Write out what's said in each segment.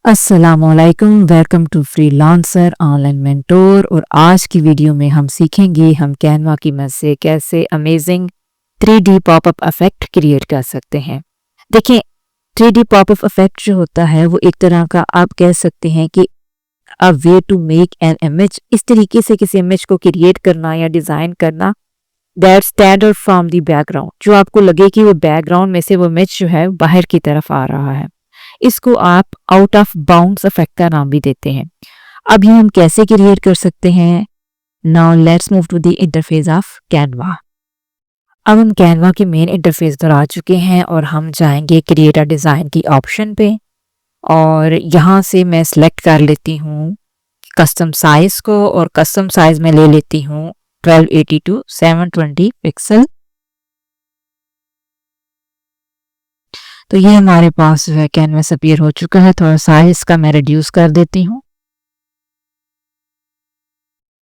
अस्सलामुअलैकुम, welcome to freelancer online mentor. और आज की वीडियो में हम सीखेंगे हम कैनवा की मदद से कैसे amazing 3D popup effect create कर सकते हैं। देखिए, 3D पॉपअप इफेक्ट जो होता है वो एक तरह का आप कह सकते हैं कि a way to make an image, इस तरीके से किसी इमेज को क्रिएट करना या डिजाइन करना that stand out from the background, जो आपको लगे कि वो बैकग्राउंड में से वो इमेज जो है बाहर की तरफ आ रहा है। इसको आप आउट ऑफ बाउंड्स इफेक्ट का नाम भी देते हैं। अब ये हम कैसे क्रिएट कर सकते हैं? Now let's move to the interface of Canva. अब हम कैनवा के मेन इंटरफेस पर आ चुके हैं और हम जाएंगे क्रिएट अ डिज़ाइन की ऑप्शन पे, और यहाँ से मैं सिलेक्ट कर लेती हूँ कस्टम साइज को, और कस्टम साइज में ले लेती हूँ 1280 टू 720 पिक्सल। तो ये हमारे पास जो है कैनवस अपीयर हो चुका है। थोड़ा साइज इसका मैं रिड्यूस कर देती हूँ।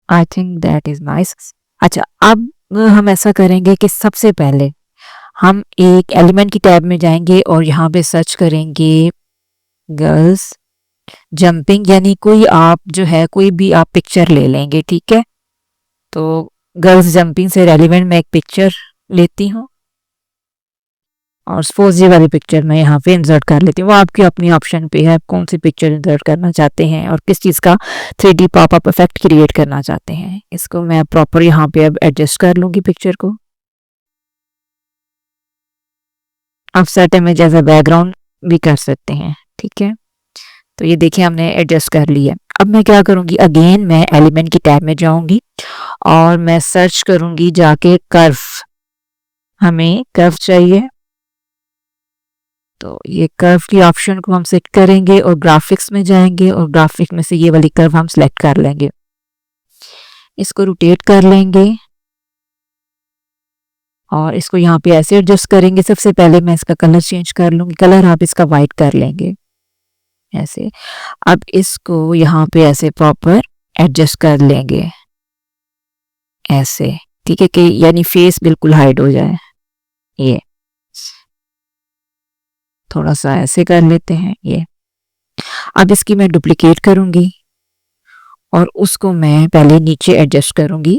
I think that is nice. अच्छा, अब हम ऐसा करेंगे कि सबसे पहले हम एक एलिमेंट की टैब में जाएंगे और यहाँ पे सर्च करेंगे गर्ल्स जंपिंग, यानी कोई आप जो है कोई भी आप पिक्चर ले लेंगे, ठीक है। तो गर्ल्स जंपिंग से रेलिवेंट मैं एक पिक्चर लेती हूँ और सपोज ये वाली पिक्चर मैं यहाँ पे इंसर्ट कर लेती हूँ। वो आपकी अपनी ऑप्शन पे है, आप कौन सी पिक्चर इंसर्ट करना चाहते हैं और किस चीज़ का 3D पॉपअप इफेक्ट क्रिएट करना चाहते हैं। इसको मैं प्रॉपर यहाँ पे अब एडजस्ट कर लूँगी पिक्चर को। आप set image as a background भी कर सकते हैं, ठीक है। तो ये देखिए हमने एडजस्ट कर लिया। अब मैं क्या करूँगी, अगेन मैं एलिमेंट की टैब में जाऊँगी और मैं सर्च करूँगी जाके कर्व, हमें कर्व चाहिए। तो ये कर्व की ऑप्शन को हम सेलेक्ट करेंगे और ग्राफिक्स में जाएंगे और ग्राफिक में से ये वाली कर्व हम सेलेक्ट कर लेंगे। इसको रोटेट कर लेंगे और इसको यहाँ पे ऐसे एडजस्ट करेंगे। सबसे पहले मैं इसका कलर चेंज कर लूंगी, कलर आप इसका वाइट कर लेंगे ऐसे। अब इसको यहाँ पे ऐसे प्रॉपर एडजस्ट कर लेंगे ऐसे, ठीक है, कि यानी फेस बिल्कुल हाइड हो जाए। ये थोड़ा सा ऐसे कर लेते हैं ये। अब इसकी मैं डुप्लीकेट करूंगी और उसको मैं पहले नीचे एडजस्ट करूंगी।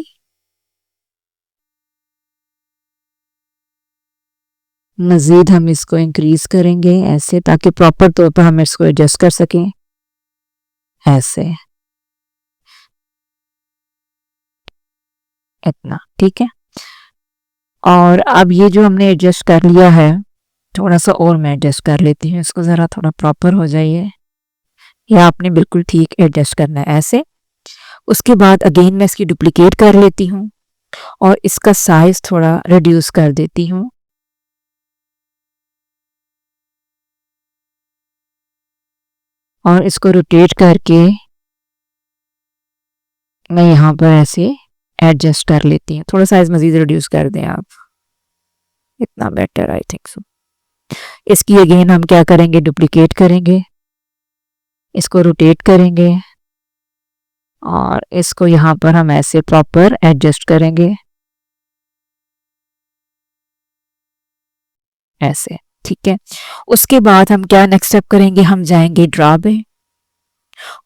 मजीद हम इसको इंक्रीज करेंगे ऐसे, ताकि प्रॉपर तौर पर हम इसको एडजस्ट कर सकें ऐसे, इतना, ठीक है। और अब ये जो हमने एडजस्ट कर लिया है, थोड़ा सा और मैं एडजस्ट कर लेती हूँ इसको, ज़रा थोड़ा प्रॉपर हो जाइए। या आपने बिल्कुल ठीक एडजस्ट करना है ऐसे। उसके बाद अगेन मैं इसकी डुप्लीकेट कर लेती हूँ और इसका साइज थोड़ा रिड्यूस कर देती हूँ। और इसको रोटेट करके मैं यहाँ पर ऐसे एडजस्ट कर लेती हूँ। थोड़ा साइज मजीद रिड्यूस कर दें आप, इतना बेटर, आई थिंक सो। इसकी अगेन हम क्या करेंगे, डुप्लीकेट करेंगे, इसको रोटेट करेंगे और इसको यहाँ पर हम ऐसे प्रॉपर एडजस्ट करेंगे ऐसे, ठीक है। उसके बाद हम क्या नेक्स्ट स्टेप करेंगे, हम जाएंगे ड्रा पे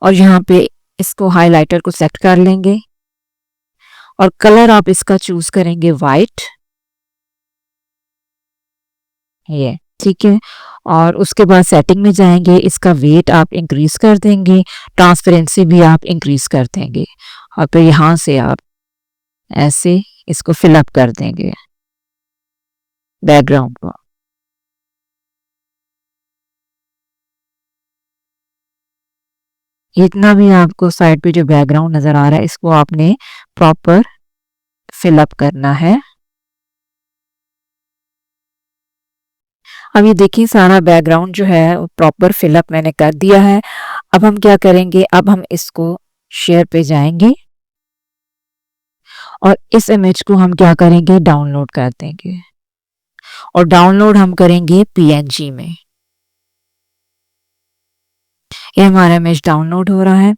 और यहाँ पे इसको हाइलाइटर को सेलेक्ट कर लेंगे और कलर आप इसका चूज करेंगे वाइट, ये, ठीक है। और उसके बाद सेटिंग में जाएंगे, इसका वेट आप इंक्रीज कर देंगे, ट्रांसपेरेंसी भी आप इंक्रीज कर देंगे और फिर यहाँ से आप ऐसे इसको फिलअप कर देंगे बैकग्राउंड को। इतना भी आपको साइड पे जो बैकग्राउंड नजर आ रहा है इसको आपने प्रॉपर फिलअप करना है। अब ये देखिए सारा बैकग्राउंड जो है प्रॉपर फिलअप मैंने कर दिया है। अब हम क्या करेंगे, अब हम इसको शेयर पे जाएंगे और इस इमेज को हम क्या करेंगे, डाउनलोड कर देंगे और डाउनलोड हम करेंगे पीएनजी में। ये हमारा इमेज डाउनलोड हो रहा है।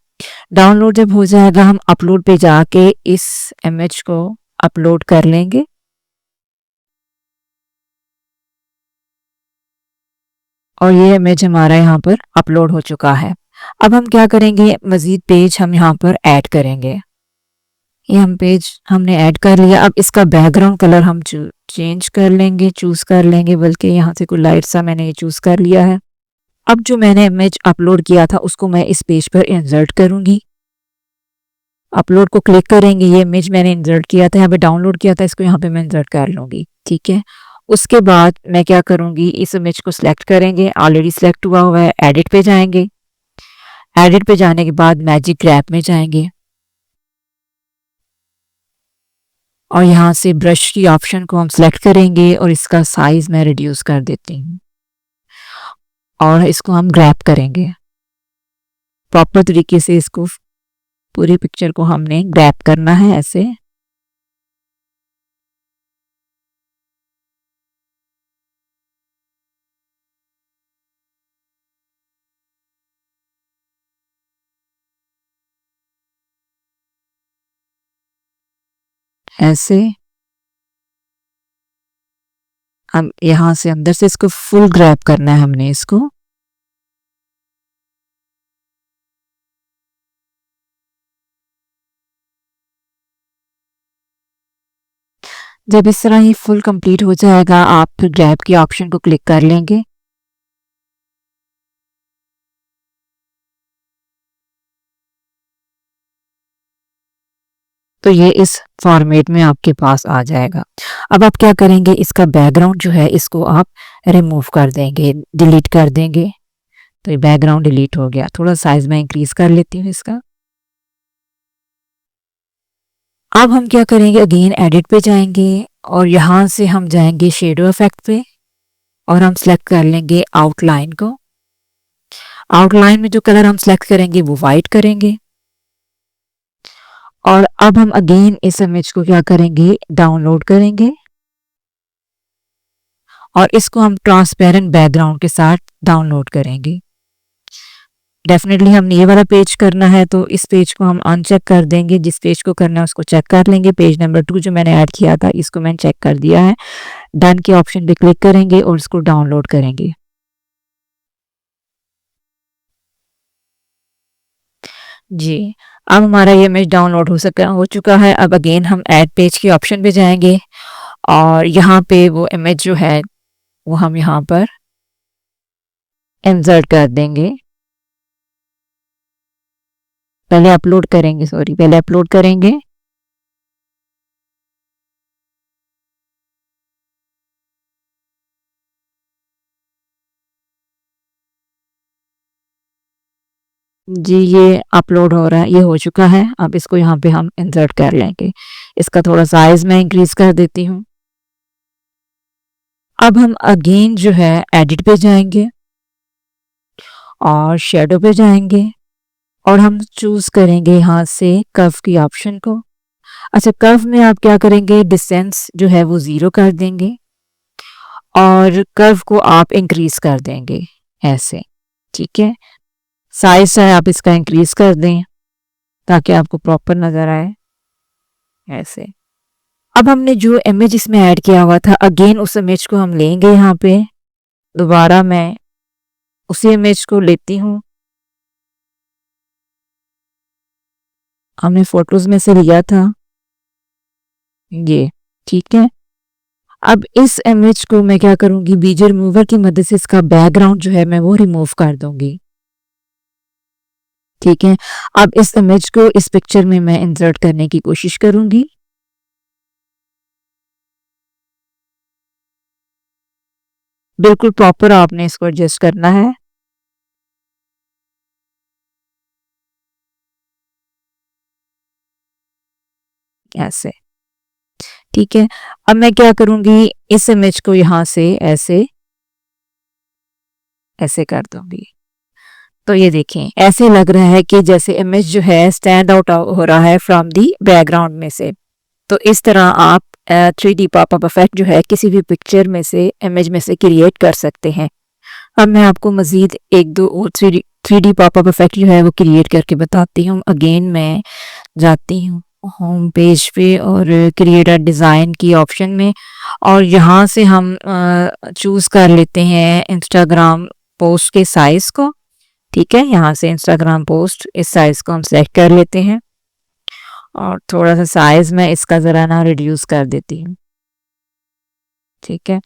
डाउनलोड जब हो जाएगा हम अपलोड पे जाके इस इमेज को अपलोड कर लेंगे। और ये इमेज हमारा यहाँ पर अपलोड हो चुका है। अब हम क्या करेंगे, मजीद पेज हम यहाँ पर ऐड करेंगे। ये हम पेज हमने ऐड कर लिया। अब इसका बैकग्राउंड कलर हम चेंज कर लेंगे, चूज कर लेंगे, बल्कि यहाँ से कोई लाइट सा मैंने ये चूज कर लिया है। अब जो मैंने इमेज अपलोड किया था उसको मैं इस पेज पर इंसर्ट करूंगी। अपलोड को क्लिक करेंगे, ये इमेज मैंने इंसर्ट किया था, यहाँ पे डाउनलोड किया था, इसको यहाँ पे मैं इंसर्ट कर लूंगी। ठीक है, उसके बाद मैं क्या करूंगी, इस इमेज को सिलेक्ट करेंगे, ऑलरेडी सिलेक्ट हुआ हुआ है। एडिट पे जाएंगे, एडिट पे जाने के बाद मैजिक ग्रैब में जाएंगे और यहाँ से ब्रश की ऑप्शन को हम सिलेक्ट करेंगे और इसका साइज मैं रिड्यूस कर देती हूँ और इसको हम ग्रैब करेंगे। प्रॉपर तरीके से इसको पूरी पिक्चर को हमने ग्रैब करना है ऐसे। ऐसे हम यहाँ से अंदर से इसको फुल ग्रैब करना है हमने इसको। जब इस तरह ये फुल कंप्लीट हो जाएगा, आप फिर ग्रैब की ऑप्शन को क्लिक कर लेंगे। तो ये इस फॉर्मेट में आपके पास आ जाएगा। अब आप क्या करेंगे, इसका बैकग्राउंड जो है इसको आप रिमूव कर देंगे, डिलीट कर देंगे। तो ये बैकग्राउंड डिलीट हो गया। थोड़ा साइज में इंक्रीज कर लेती हूँ इसका। अब हम क्या करेंगे, अगेन एडिट पे जाएंगे और यहाँ से हम जाएंगे शेडो इफेक्ट पे और हम सेलेक्ट कर लेंगे आउटलाइन को। आउटलाइन में जो कलर हम सेलेक्ट करेंगे वो वाइट करेंगे और अब हम अगेन इस इमेज को क्या करेंगे, डाउनलोड करेंगे और इसको हम ट्रांसपेरेंट बैकग्राउंड के साथ डाउनलोड करेंगे। डेफिनेटली हमने ये वाला पेज करना है तो इस पेज को हम अनचेक कर देंगे। जिस पेज को करना है उसको चेक कर लेंगे। पेज नंबर 2 जो मैंने ऐड किया था इसको मैंने चेक कर दिया है। डन के ऑप्शन पे क्लिक करेंगे और इसको डाउनलोड करेंगे। जी, अब हमारा ये इमेज डाउनलोड हो चुका है। अब अगेन हम ऐड पेज के ऑप्शन पे जाएंगे और यहाँ पे वो इमेज जो है वो हम यहाँ पर इंसर्ट कर देंगे। पहले अपलोड करेंगे। जी, ये अपलोड हो रहा है, ये हो चुका है। अब इसको यहाँ पे हम इंसर्ट कर लेंगे। इसका थोड़ा साइज मैं इंक्रीज कर देती हूँ। अब हम अगेन जो है एडिट पे जाएंगे और शेडो पे जाएंगे और हम चूज करेंगे यहाँ से कर्व की ऑप्शन को। अच्छा, कर्व में आप क्या करेंगे, डिस्टेंस जो है वो 0 कर देंगे और कर्व को आप इंक्रीज कर देंगे ऐसे। ठीक है, साइज है आप इसका इंक्रीज कर दें ताकि आपको प्रॉपर नजर आए ऐसे। अब हमने जो इमेज इसमें ऐड किया हुआ था अगेन उस इमेज को हम लेंगे। यहाँ पे दोबारा मैं उसी इमेज को लेती हूँ, हमने फोटोज में से लिया था ये। ठीक है, अब इस इमेज को मैं क्या करूंगी, बीजे रिमूवर की मदद से इसका बैकग्राउंड जो है मैं वो रिमूव कर दूंगी। ठीक है, अब इस इमेज को इस पिक्चर में मैं इंसर्ट करने की कोशिश करूंगी। बिल्कुल प्रॉपर आपने इसको एडजस्ट करना है। ऐसे। ठीक है, अब मैं क्या करूंगी, इस इमेज को यहां से ऐसे ऐसे कर दूंगी। तो ये देखें, ऐसे लग रहा है कि जैसे इमेज जो है स्टैंड आउट हो रहा है फ्रॉम दी बैकग्राउंड में से। तो इस तरह आप 3D पॉपअप इफेक्ट जो है किसी भी पिक्चर में से, इमेज में से क्रिएट कर सकते हैं। अब मैं आपको मजीद एक दो और 3D पॉपअप इफेक्ट जो है वो क्रिएट करके बताती हूँ। अगेन मैं जाती हूँ होम पेज पे और क्रिएट अ डिज़ाइन की ऑप्शन में और यहाँ से हम चूज़ कर लेते हैं इंस्टाग्राम पोस्ट के साइज़ को। ठीक है, यहाँ से इंस्टाग्राम पोस्ट इस साइज को हम सेलेक्ट कर लेते हैं और थोड़ा सा साइज मैं इसका ज़रा ना रिड्यूस कर देती हूँ। ठीक है,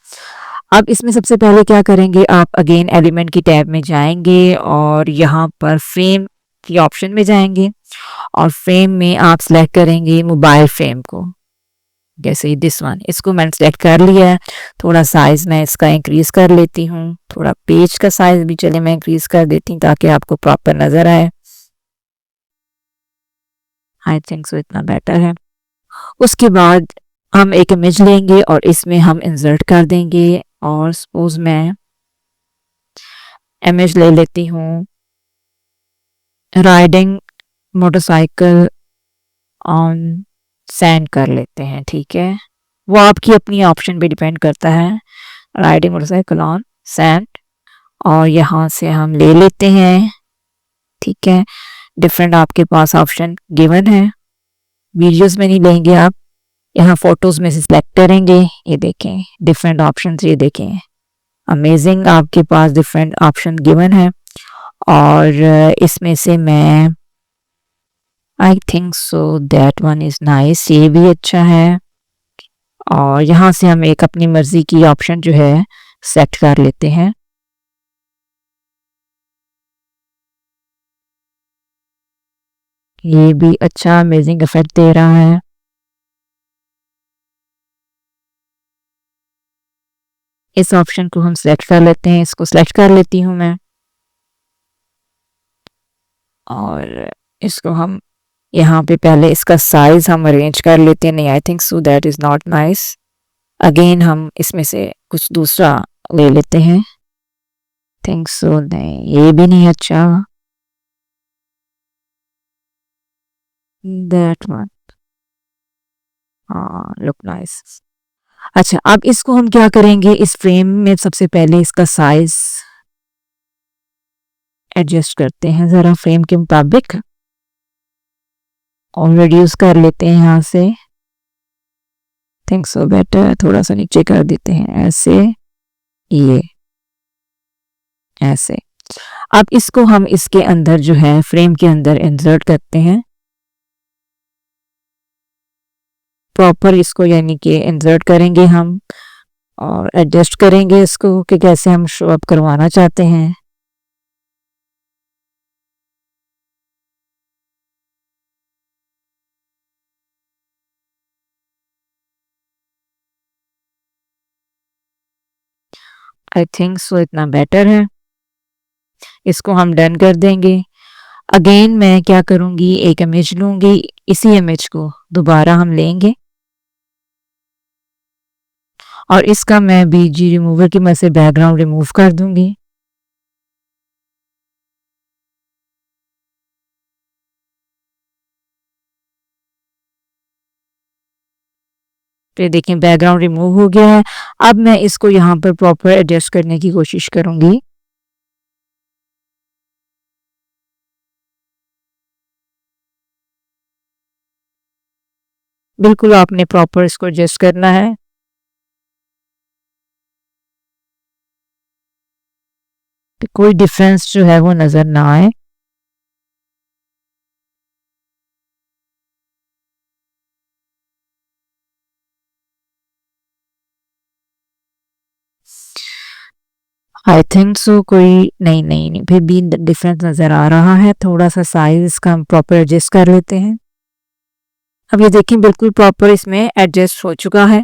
अब इसमें सबसे पहले क्या करेंगे, आप अगेन एलिमेंट की टैब में जाएंगे और यहाँ पर फ्रेम की ऑप्शन में जाएंगे और फ्रेम में आप सेलेक्ट करेंगे मोबाइल फ्रेम को, जैसे दिस वन, इसको मैंने सेलेक्ट कर लिया है। थोड़ा साइज मैं इसका इंक्रीज कर लेती हूँ, थोड़ा पेज का साइज भी चले मैं इंक्रीज कर देती हूँ ताकि आपको प्रॉपर नजर आए। आई थिंक सो इतना बेटर है। उसके बाद हम एक इमेज लेंगे और इसमें हम इंसर्ट कर देंगे और सपोज मैं इमेज ले लेती हूँ राइडिंग मोटरसाइकिल ऑन सैंड कर लेते हैं। ठीक है, वो आपकी अपनी ऑप्शन पे डिपेंड करता है, राइडिंग मोटरसाइकिल ऑन सैंड, और यहाँ से हम ले लेते हैं। ठीक है, डिफरेंट आपके पास ऑप्शन गिवन है, वीडियोस में नहीं लेंगे आप, यहाँ फोटोज में से सिलेक्ट करेंगे। ये देखें डिफरेंट ऑप्शंस, ये देखें अमेजिंग, आपके पास डिफरेंट ऑप्शन गिवन है और इसमें से मैं I think so that one is nice, ये भी अच्छा है। और यहाँ से हम एक अपनी मर्जी की ऑप्शन जो है सेट कर लेते हैं। ये भी अच्छा अमेजिंग इफेक्ट दे रहा है। इस ऑप्शन को हम सेलेक्ट कर लेते हैं, इसको सेलेक्ट कर लेती हूँ मैं और इसको हम यहाँ पे पहले इसका साइज हम अरेंज कर लेते हैं। नहीं, I think so that is not nice, again हम इसमें से कुछ दूसरा ले लेते हैं। थिंक सो नहीं, ये भी नहीं अच्छा, दैट वन, हाँ लुक नाइस। अच्छा, अब इसको हम क्या करेंगे, इस फ्रेम में सबसे पहले इसका साइज एडजस्ट करते हैं ज़रा फ्रेम के मुताबिक और रिड्यूस कर लेते हैं यहाँ से। थिंक सो बेटर, थोड़ा सा नीचे कर देते हैं ऐसे, ये ऐसे। अब इसको हम इसके अंदर जो है फ्रेम के अंदर इंसर्ट करते हैं प्रॉपर इसको, यानी कि इंसर्ट करेंगे हम और एडजस्ट करेंगे इसको कि कैसे हम शो अप करवाना चाहते हैं। आई थिंक सो इतना बेटर है, इसको हम डन कर देंगे। अगेन मैं क्या करूंगी, एक इमेज लूंगी, इसी इमेज को दोबारा हम लेंगे और इसका मैं बीजी रिमूवर की मदद से बैकग्राउंड रिमूव कर दूंगी। फिर देखें बैकग्राउंड रिमूव हो गया है। अब मैं इसको यहाँ पर प्रॉपर एडजस्ट करने की कोशिश करूंगी। बिल्कुल आपने प्रॉपर इसको एडजस्ट करना है। तो कोई डिफरेंस जो है वो नजर ना आए। आई थिंक सो कोई नहीं, नहीं नहीं, फिर भी डिफरेंस नजर आ रहा है। थोड़ा सा साइज इसका हम प्रॉपर एडजस्ट कर लेते हैं। अब ये देखें बिल्कुल प्रॉपर इसमें एडजस्ट हो चुका है।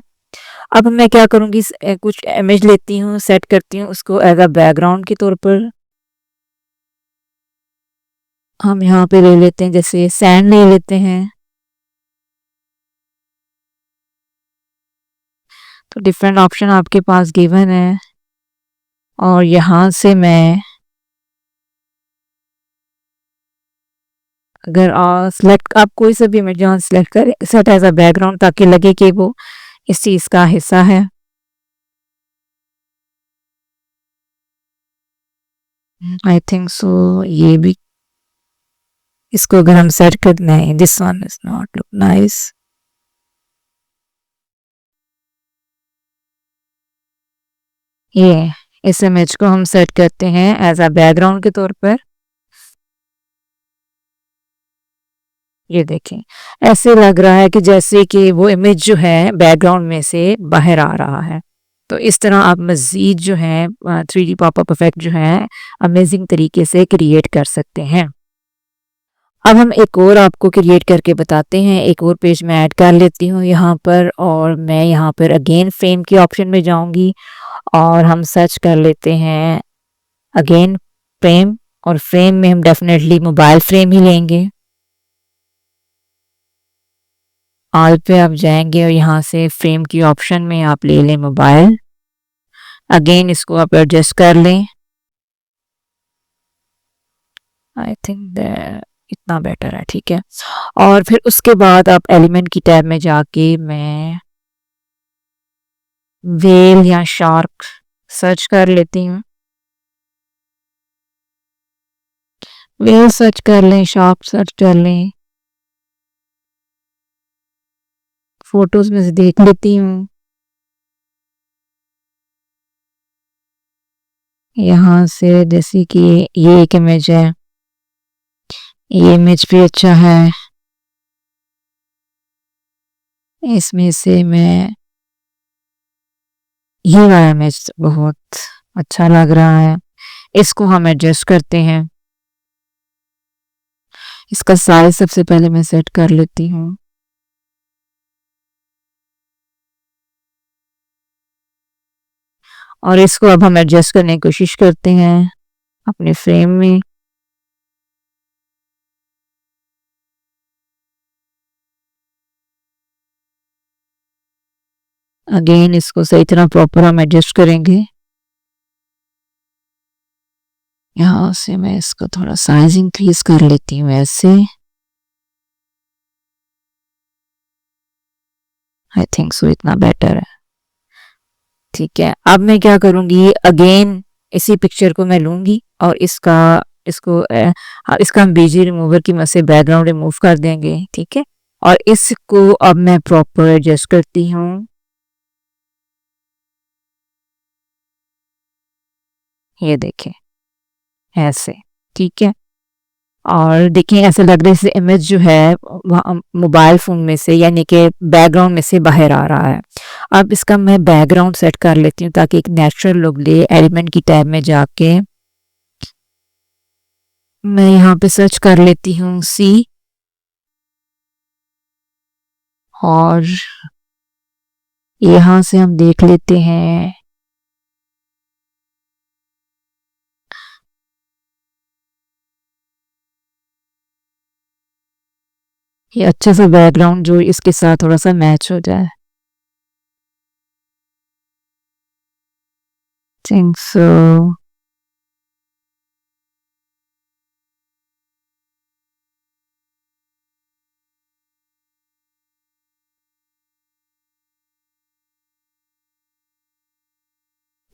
अब मैं क्या करूंगी, कुछ इमेज लेती हूँ, सेट करती हूँ उसको एज अ बैकग्राउंड के तौर पर। हम यहाँ पे ले लेते हैं, जैसे सैंड ले लेते हैं। तो डिफरेंट ऑप्शन आपके पास गिवन है और यहाँ से मैं अगर सिलेक्ट, आप कोई सा भी इमेज यहाँ सिलेक्ट करें सेट एज अ बैकग्राउंड ताकि लगे कि वो इस चीज़ का हिस्सा है। आई थिंक सो ये भी, इसको अगर हम सेट कर, नहीं this one is not look nice. ये इस इमेज को हम सेट करते हैं एज अ बैकग्राउंड के तौर पर। ये देखें, ऐसे लग रहा है कि जैसे कि वो इमेज जो है बैकग्राउंड में से बाहर आ रहा है। तो इस तरह आप मज़ीद जो है 3D पॉपअप इफ़ेक्ट जो है अमेजिंग तरीके से क्रिएट कर सकते हैं। अब हम एक और आपको क्रिएट करके बताते हैं। एक और पेज मैं ऐड कर लेती हूँ यहाँ पर, और मैं यहाँ पर अगेन फ्रेम के ऑप्शन में जाऊँगी और हम सर्च कर लेते हैं अगेन फ्रेम, और फ्रेम में हम डेफिनेटली मोबाइल फ्रेम ही लेंगे। ऑल पे आप जाएंगे और यहाँ से फ्रेम की ऑप्शन में आप ले लें मोबाइल। अगेन इसको आप एडजस्ट कर लें। आई थिंक इतना बेटर है, ठीक है। और फिर उसके बाद आप एलिमेंट की टैब में जाके मैं वेल या शार्क सर्च कर लेती हूँ। वेल सर्च कर लें, शार्क सर्च कर लें, फोटोज में से देख लेती हूँ। यहाँ से जैसे कि ये एक इमेज है, ये इमेज भी अच्छा है। इसमें से मैं ये वाला इमेज बहुत अच्छा लग रहा है, इसको हम एडजस्ट करते हैं। इसका साइज सबसे पहले मैं सेट कर लेती हूँ। और इसको अब हम एडजस्ट करने की कोशिश करते हैं अपने फ्रेम में। अगेन इसको सही तरह प्रॉपर हम एडजस्ट करेंगे। यहाँ से मैं इसको थोड़ा साइज इंक्रीज कर लेती हूँ ऐसे। आई थिंक सो इतना बेटर है, ठीक है। अब मैं क्या करूँगी, अगेन इसी पिक्चर को मैं लूँगी और इसका हम बीजी रिमूवर की मदद से बैकग्राउंड रिमूव कर देंगे, ठीक है। और इसको अब मैं प्रॉपर एडजस्ट करती हूँ, ये देखें ऐसे, ठीक है। और देखें ऐसा लग रहा है जैसे इमेज जो है वहाँ मोबाइल फ़ोन में से यानी कि बैकग्राउंड में से बाहर आ रहा है। अब इसका मैं बैकग्राउंड सेट कर लेती हूँ ताकि एक नेचुरल लुक दे। एलिमेंट की टैब में जाके मैं यहाँ पे सर्च कर लेती हूँ सी, और यहाँ से हम देख लेते हैं ये अच्छा सा बैकग्राउंड जो इसके साथ थोड़ा सा मैच हो जाए। थिंक सो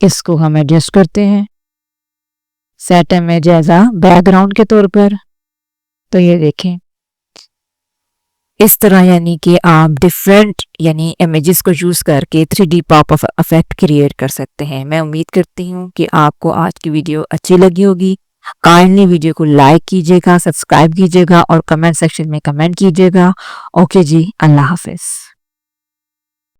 इसको हम एडजस्ट करते हैं set image as a background के तौर पर। तो ये देखें इस तरह यानी कि आप डिफरेंट यानी इमेजेस को यूज़ करके 3D पॉपअप इफेक्ट क्रिएट कर सकते हैं। मैं उम्मीद करती हूँ कि आपको आज की वीडियो अच्छी लगी होगी। काइंडली वीडियो को लाइक कीजिएगा, सब्सक्राइब कीजिएगा और कमेंट सेक्शन में कमेंट कीजिएगा। ओके जी, अल्लाह हाफिज़।